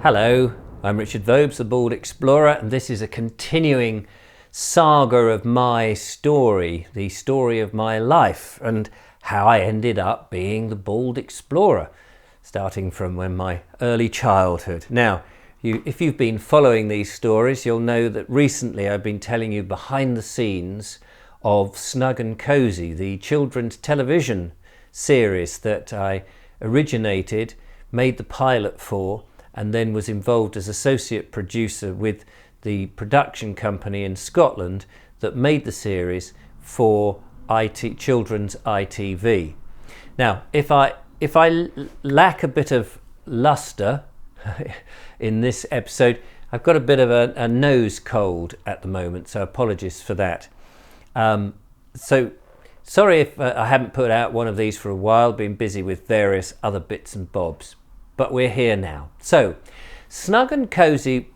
Hello, I'm Richard Vobes, the Bald Explorer, and this is a continuing saga of my story, the story of my life, and how I ended up being the Bald Explorer, starting from my early childhood. Now, if you've been following these stories, you'll know that recently I've been telling you behind the scenes of Snug and Cozi, the children's television series that I originated, made the pilot for, and then was involved as associate producer with the production company in Scotland that made the series for children's ITV. Now, if I lack a bit of luster in this episode, I've got a bit of a nose cold at the moment, so apologies for that. So sorry if I haven't put out one of these for a while, been busy with various other bits and bobs, but we're here now. So Snug and Cozi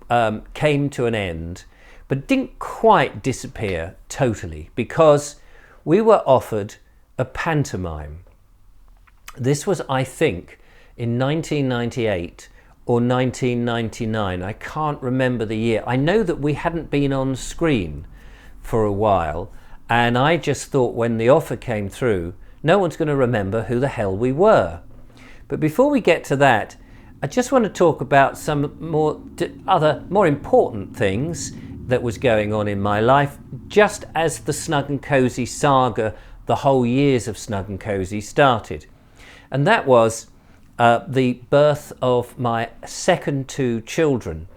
came to an end, but didn't quite disappear totally, because we were offered a pantomime. This was, I think, in 1998 or 1999. I can't remember the year. I know that we hadn't been on screen for a while, and I just thought when the offer came through, no one's going to remember who the hell we were. But before we get to that, I just want to talk about some other more important things that was going on in my life, just as the Snug and Cozi saga, the whole years of Snug and Cozi started. And that was the birth of my second two children.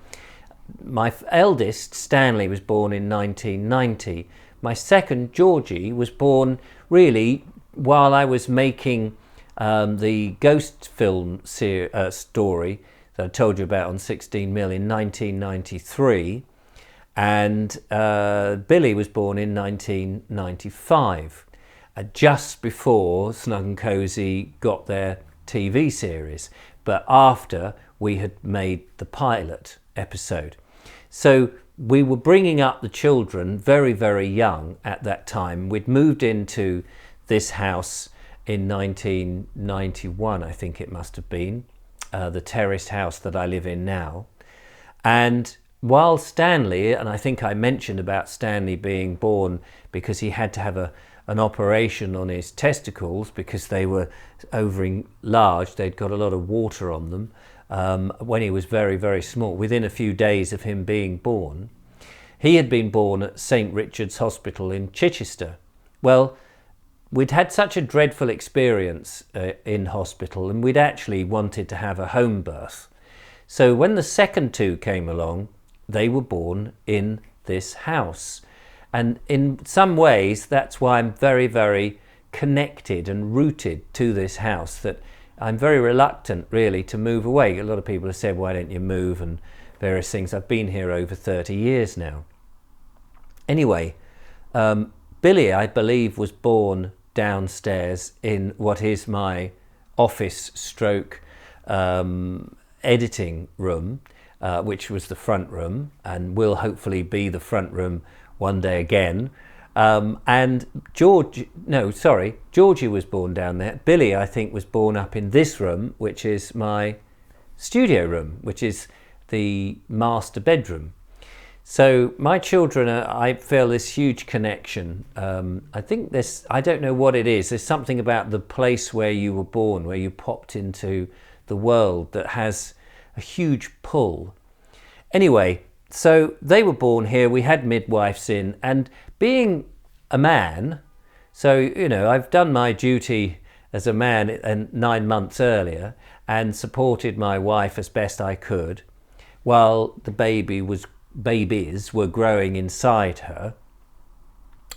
My eldest, Stanley, was born in 1990. My second, Georgie, was born really while I was making the ghost film story that I told you about on 16mm in 1993. And Billy was born in 1995, just before Snug and Cozi got their TV series, but after we had made the pilot episode. So we were bringing up the children very, very young at that time. We'd moved into this house in 1991, I think it must have been, the terraced house that I live in now. And while Stanley, and I think I mentioned about Stanley being born because he had to have an operation on his testicles because they were over enlarged, they'd got a lot of water on them when he was very, very small, within a few days of him being born. He had been born at St. Richard's Hospital in Chichester. Well, we'd had such a dreadful experience in hospital, and we'd actually wanted to have a home birth. So when the second two came along, they were born in this house. And in some ways, that's why I'm very, very connected and rooted to this house, that I'm very reluctant really to move away. A lot of people have said, why don't you move, and various things. I've been here over 30 years now. Anyway, Billy, I believe, was born downstairs in what is my office stroke editing room, which was the front room and will hopefully be the front room one day again. And Georgie was born down there. Billy, I think, was born up in this room, which is my studio room, which is the master bedroom. So my children, I feel this huge connection. I think I don't know what it is. There's something about the place where you were born, where you popped into the world, that has a huge pull. Anyway, so they were born here. We had midwives in, and being a man, so, you know, I've done my duty as a man 9 months earlier and supported my wife as best I could while the babies were growing inside her.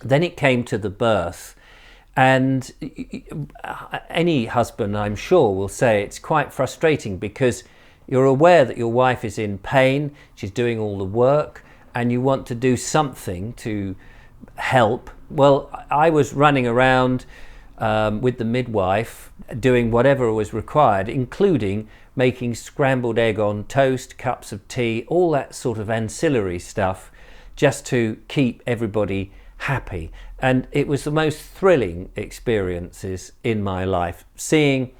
Then it came to the birth, and any husband, I'm sure, will say it's quite frustrating because you're aware that your wife is in pain, she's doing all the work, and you want to do something to help. Well, I was running around with the midwife doing whatever was required, including making scrambled egg on toast, cups of tea, all that sort of ancillary stuff, just to keep everybody happy. And it was the most thrilling experiences in my life, seeing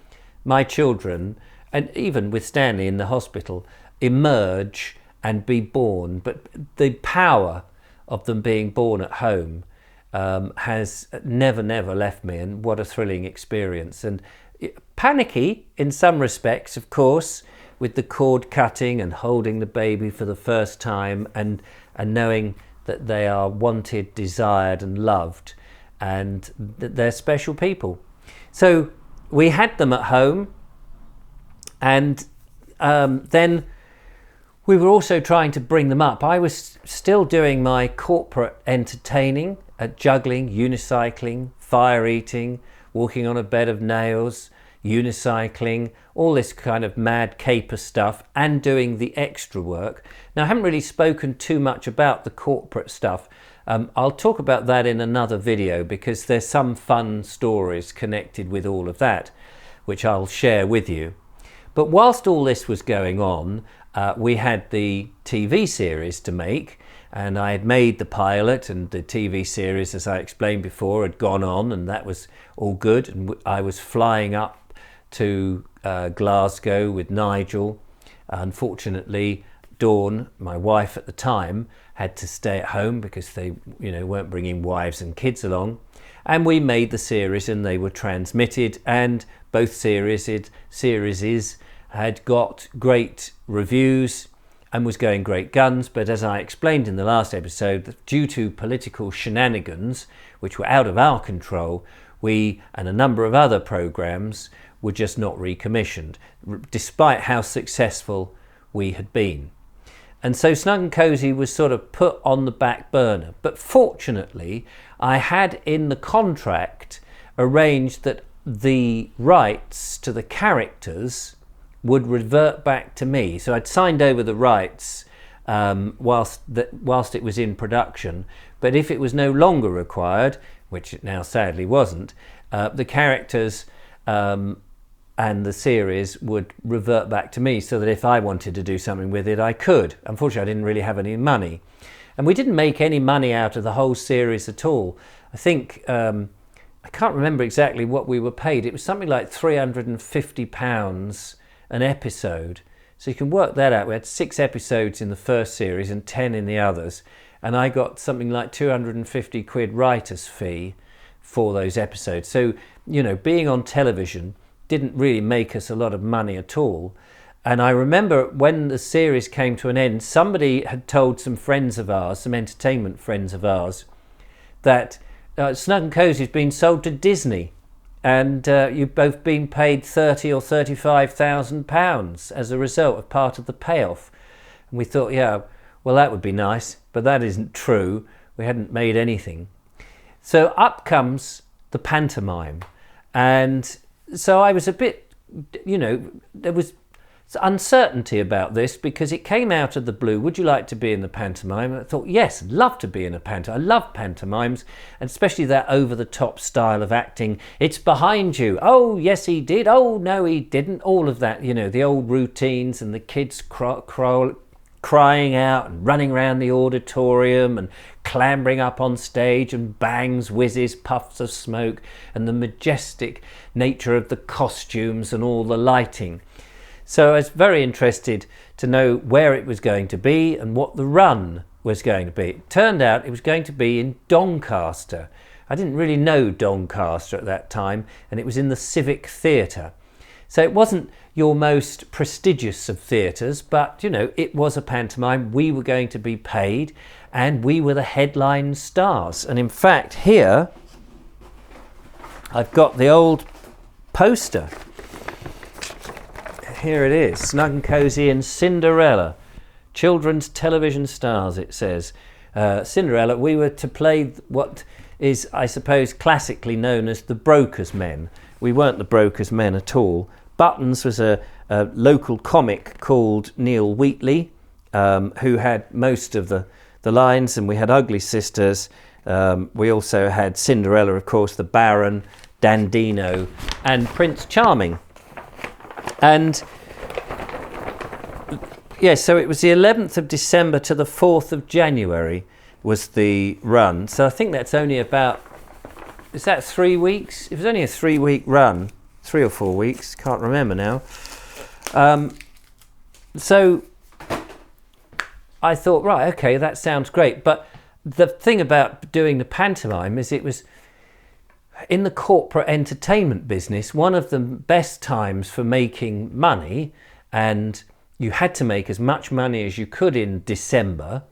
my children, and even with Stanley in the hospital, emerge and be born. But the power of them being born at home has never left me, and what a thrilling experience. And panicky in some respects, of course, with the cord cutting and holding the baby for the first time, and knowing that they are wanted, desired and loved, and that they're special people. So we had them at home, and then we were also trying to bring them up. I was still doing my corporate entertaining at juggling, unicycling, fire eating, walking on a bed of nails, unicycling, all this kind of mad caper stuff, and doing the extra work. Now, I haven't really spoken too much about the corporate stuff. I'll talk about that in another video, because there's some fun stories connected with all of that, which I'll share with you. But whilst all this was going on, we had the TV series to make, and I had made the pilot, and the TV series, as I explained before, had gone on, and that was all good. And I was flying up to Glasgow with Nigel. Unfortunately, Dawn, my wife at the time, had to stay at home because they, weren't bringing wives and kids along. And we made the series, and they were transmitted, and both series had got great reviews and was going great guns. But as I explained in the last episode, due to political shenanigans which were out of our control, we and a number of other programs were just not recommissioned, despite how successful we had been. And so Snug and Cozi was sort of put on the back burner. But fortunately, I had in the contract arranged that the rights to the characters would revert back to me. So I'd signed over the rights whilst it was in production. But if it was no longer required, which it now sadly wasn't, the characters and the series would revert back to me, so that if I wanted to do something with it, I could. Unfortunately, I didn't really have any money. And we didn't make any money out of the whole series at all. I think, I can't remember exactly what we were paid. It was something like £350 an episode. So you can work that out. We had 6 episodes in the first series and 10 in the others. And I got something like 250 quid writer's fee for those episodes. So, being on television didn't really make us a lot of money at all. And I remember when the series came to an end, somebody had told some friends of ours, some entertainment friends of ours, that Snug and Cozi has been sold to Disney, and you've both been paid £30,000 or £35,000 as a result of part of the payoff. And we thought, yeah, well, that would be nice, but that isn't true. We hadn't made anything. So up comes the pantomime. And so I was a bit, there was uncertainty about this, because it came out of the blue. Would you like to be in the pantomime? And I thought, yes, I'd love to be in a pantomime. I love pantomimes, and especially that over-the-top style of acting. It's behind you. Oh, yes, he did. Oh, no, he didn't. All of that, the old routines, and the kids crying out and running around the auditorium and clambering up on stage, and bangs, whizzes, puffs of smoke, and the majestic nature of the costumes and all the lighting. So I was very interested to know where it was going to be and what the run was going to be. It turned out it was going to be in Doncaster. I didn't really know Doncaster at that time, and it was in the Civic Theatre. So it wasn't your most prestigious of theatres, but, it was a pantomime. We were going to be paid, and we were the headline stars. And in fact, here, I've got the old poster. Here it is, Snug and Cozi and Cinderella, children's television stars, it says. Cinderella, we were to play what is, I suppose, classically known as the broker's men. We weren't the broker's men at all. Buttons was a local comic called Neil Wheatley, who had most of the lines, and we had Ugly Sisters. We also had Cinderella, of course, the Baron, Dandino, and Prince Charming. And yes, so it was the 11th of December to the 4th of January was the run. So I think that's only about, is that 3 weeks? It was only a 3-week run, 3 or 4 weeks, can't remember now. So I thought, right, okay, that sounds great. But the thing about doing the pantomime is it was in the corporate entertainment business, one of the best times for making money, and you had to make as much money as you could in December,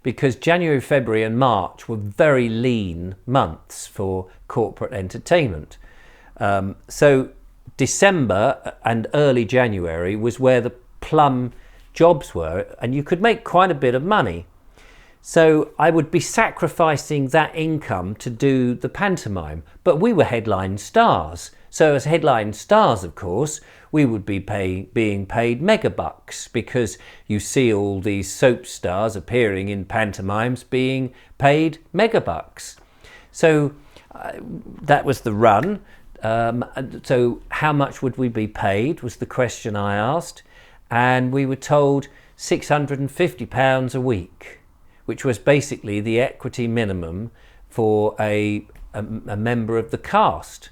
because January, February and March were very lean months for corporate entertainment. So December and early January was where the plum jobs were, and you could make quite a bit of money. So I would be sacrificing that income to do the pantomime. But we were headline stars. So as headline stars, of course, we would be being paid megabucks, because you see all these soap stars appearing in pantomimes being paid megabucks. So that was the run. So how much would we be paid was the question I asked. And we were told £650 a week, which was basically the equity minimum for a member of the cast.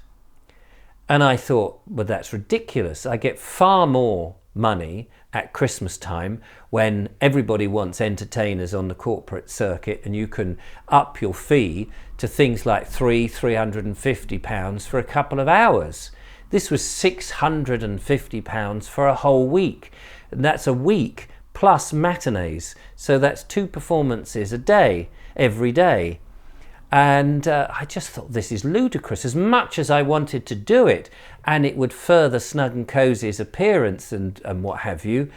And I thought, well, that's ridiculous. I get far more money at Christmas time, when everybody wants entertainers on the corporate circuit, and you can up your fee to things like £350 for a couple of hours. This was £650 for a whole week. And that's a week plus matinees. So that's 2 performances a day, every day. And I just thought, this is ludicrous. As much as I wanted to do it, and it would further Snug and Cozi's appearance and what have you,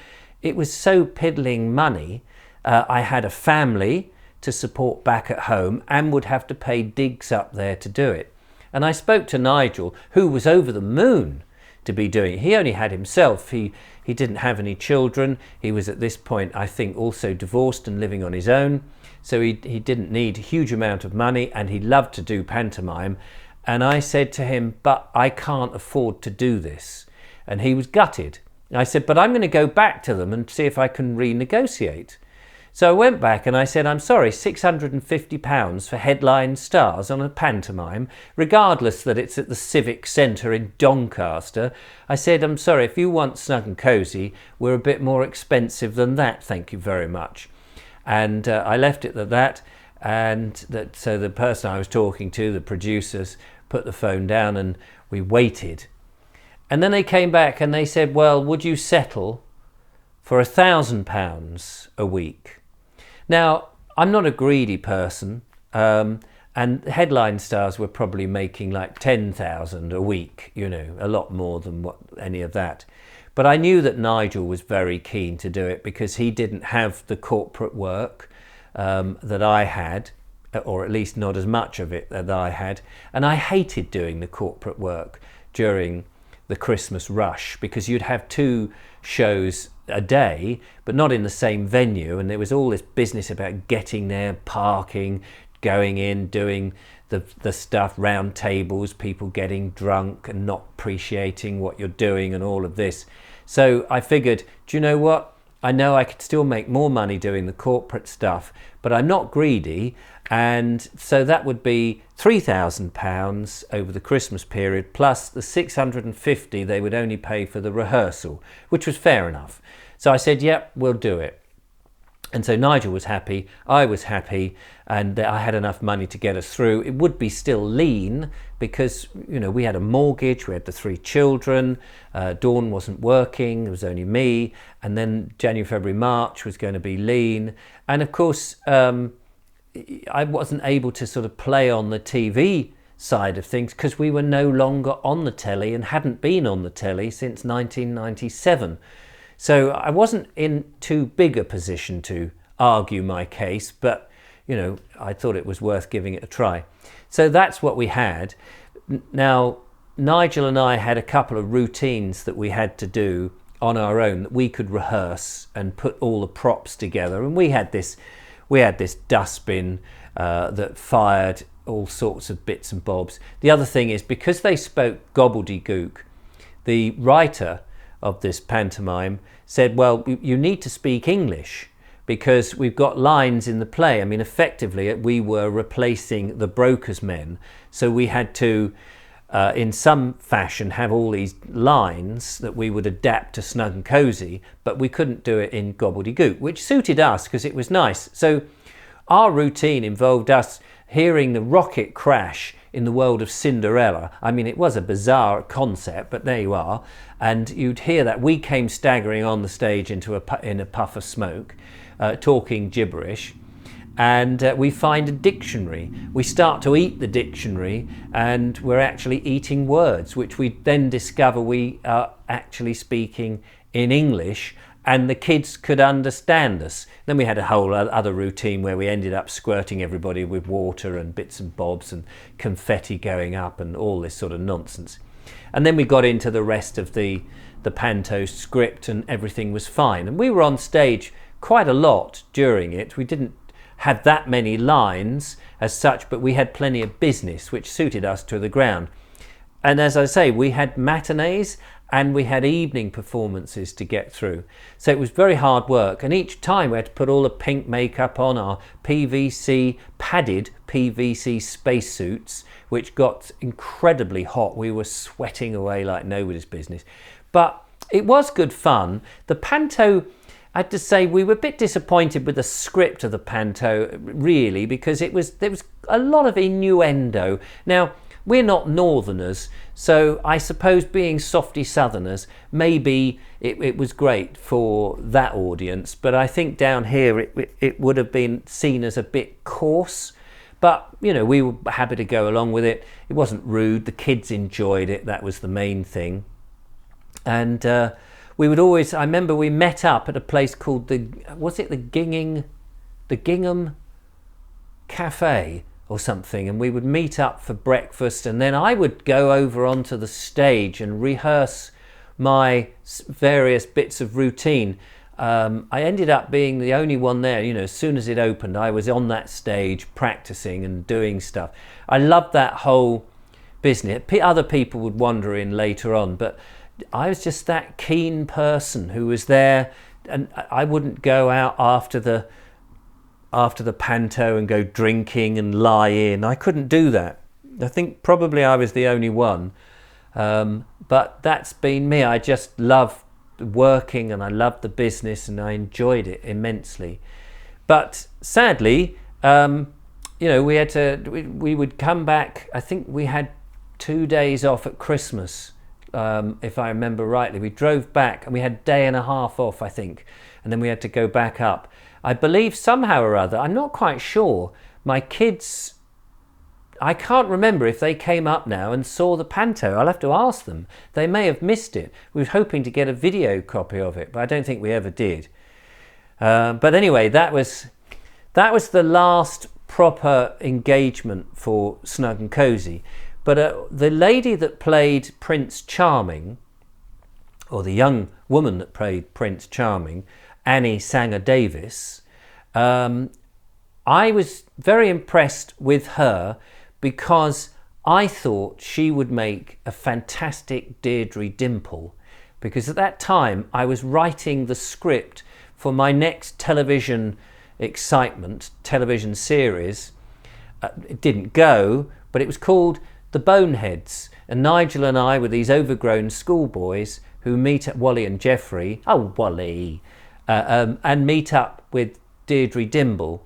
it was so piddling money. I had a family to support back at home and would have to pay digs up there to do it. And I spoke to Nigel, who was over the moon to be doing it. He only had himself. He didn't have any children. He was at this point, I think, also divorced and living on his own. So he didn't need a huge amount of money, and he loved to do pantomime. And I said to him, but I can't afford to do this. And he was gutted. I said, but I'm going to go back to them and see if I can renegotiate. So I went back and I said, I'm sorry, £650 for headline stars on a pantomime, regardless that it's at the Civic Centre in Doncaster. I said, I'm sorry, if you want Snug and Cozi, we're a bit more expensive than that, thank you very much. And I left it at that, and so the person I was talking to, the producers, put the phone down and we waited. And then they came back and they said, well, would you settle for £1,000 a week? Now, I'm not a greedy person, and headline stars were probably making like 10,000 a week, you know, a lot more than what any of that. But I knew that Nigel was very keen to do it, because he didn't have the corporate work that I had, or at least not as much of it that I had. And I hated doing the corporate work during the Christmas rush, because you'd have 2 shows a day, but not in the same venue. And there was all this business about getting there, parking, going in, doing the stuff, round tables, people getting drunk and not appreciating what you're doing and all of this. So I figured, do you know what? I know I could still make more money doing the corporate stuff, but I'm not greedy. And so that would be £3,000 over the Christmas period, plus the £650 they would only pay for the rehearsal, which was fair enough. So I said, yep, we'll do it. And so Nigel was happy, I was happy, and I had enough money to get us through. It would be still lean because, you know, we had a mortgage, we had the 3 children, Dawn wasn't working, it was only me, and then January, February, March was going to be lean. And of course, I wasn't able to sort of play on the TV side of things because we were no longer on the telly and hadn't been on the telly since 1997. So I wasn't in too big a position to argue my case, but, you know, I thought it was worth giving it a try. So that's what we had. Now, Nigel and I had a couple of routines that we had to do on our own that we could rehearse and put all the props together. And we had this dustbin that fired all sorts of bits and bobs. The other thing is, because they spoke gobbledygook, the writer of this pantomime said, well, you need to speak English because we've got lines in the play. I mean, effectively, we were replacing the broker's men. So we had to in some fashion have all these lines that we would adapt to Snug and Cozi, but we couldn't do it in gobbledygook, which suited us because it was nice. So our routine involved us hearing the rocket crash in the world of Cinderella. I mean, it was a bizarre concept, but there you are. And you'd hear that. We came staggering on the stage in a puff of smoke, talking gibberish. And we find a dictionary. We start to eat the dictionary, and we're actually eating words, which we then discover we are actually speaking in English, and the kids could understand us. Then we had a whole other routine where we ended up squirting everybody with water and bits and bobs and confetti going up and all this sort of nonsense. And then we got into the rest of the panto script, and everything was fine. And we were on stage quite a lot during it. We didn't have that many lines as such, but we had plenty of business, which suited us to the ground. And as I say, we had matinees and we had evening performances to get through. So it was very hard work. And each time we had to put all the pink makeup on, our padded PVC spacesuits, which got incredibly hot. We were sweating away like nobody's business. But it was good fun. The panto, I had to say, we were a bit disappointed with the script of the panto, really, because there was a lot of innuendo. Now, we're not northerners, so I suppose being softy southerners, maybe it was great for that audience, but I think down here it would have been seen as a bit coarse. But, you know, we were happy to go along with it. It wasn't rude. The kids enjoyed it. That was the main thing. And we would always, I remember we met up at a place called the Gingham Cafe or something, and we would meet up for breakfast, and then I would go over onto the stage and rehearse my various bits of routine. I ended up being the only one there. You know, as soon as it opened, I was on that stage practicing and doing stuff. I loved that whole business. Other people would wander in later on, but I was just that keen person who was there, and I wouldn't go out after the panto and go drinking and lie in. I couldn't do that. I think probably I was the only one, but that's been me. I just love working and I loved the business and I enjoyed it immensely. But sadly, you know, we would come back. I think we had 2 days off at Christmas, if I remember rightly. We drove back and we had a day and a half off, I think, and then we had to go back up. I believe somehow or other, I'm not quite sure, my kids, I can't remember if they came up now and saw the panto. I'll have to ask them. They may have missed it. We were hoping to get a video copy of it, but I don't think we ever did. But anyway, that was the last proper engagement for Snug and Cozi. But the lady that played Prince Charming, or the young woman that played Prince Charming, Annie Sanger-Davis, I was very impressed with her because I thought she would make a fantastic Deirdre Dimple, because at that time I was writing the script for my next television series. It didn't go, but it was called The Boneheads, and Nigel and I were these overgrown schoolboys who meet at Wally and Jeffrey, and meet up with Deirdre Dimple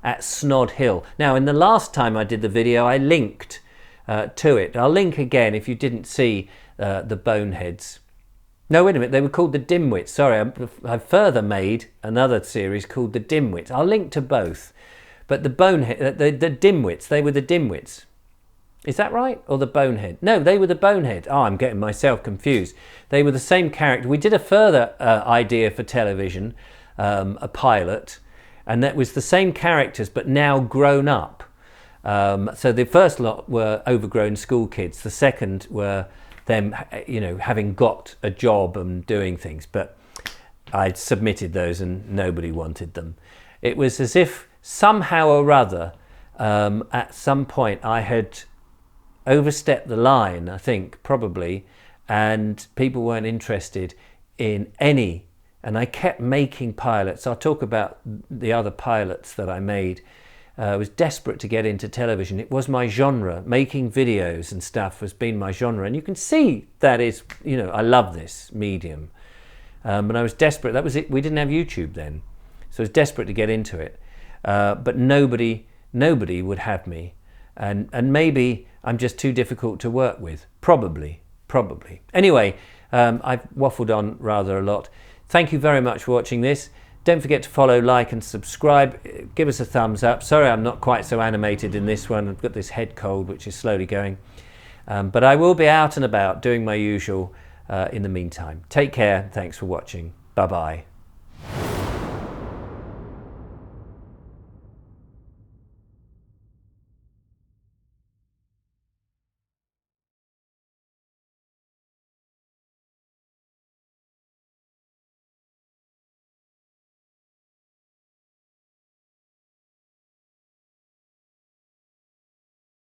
at Snod Hill. Now, in the last time I did the video, I linked to it. I'll link again if you didn't see the Boneheads. No, wait a minute, they were called the Dimwits. Sorry, I've further made another series called the Dimwits. I'll link to both. But the Bonehead, the Dimwits, they were the Dimwits. Is that right? Or the Bonehead? No, they were the Bonehead. Oh, I'm getting myself confused. They were the same character. We did a further idea for television, a pilot, and that was the same characters but now grown up. So the first lot were overgrown school kids. The second were them, you know, having got a job and doing things. But I submitted those and nobody wanted them. It was as if somehow or other, at some point I had overstepped the line, I think, probably, and people weren't interested in any, and I kept making pilots. I'll talk about the other pilots that I made, I was desperate to get into television. It was my genre. Making videos and stuff has been my genre. And you can see that is, you know, I love this medium. And I was desperate. That was it. We didn't have YouTube then. So I was desperate to get into it. But nobody would have me. And maybe I'm just too difficult to work with. Probably. Anyway, I've waffled on rather a lot. Thank you very much for watching this. Don't forget to follow, like and subscribe. Give us a thumbs up. Sorry I'm not quite so animated in this one. I've got this head cold which is slowly going. But I will be out and about doing my usual in the meantime. Take care. Thanks for watching. Bye-bye.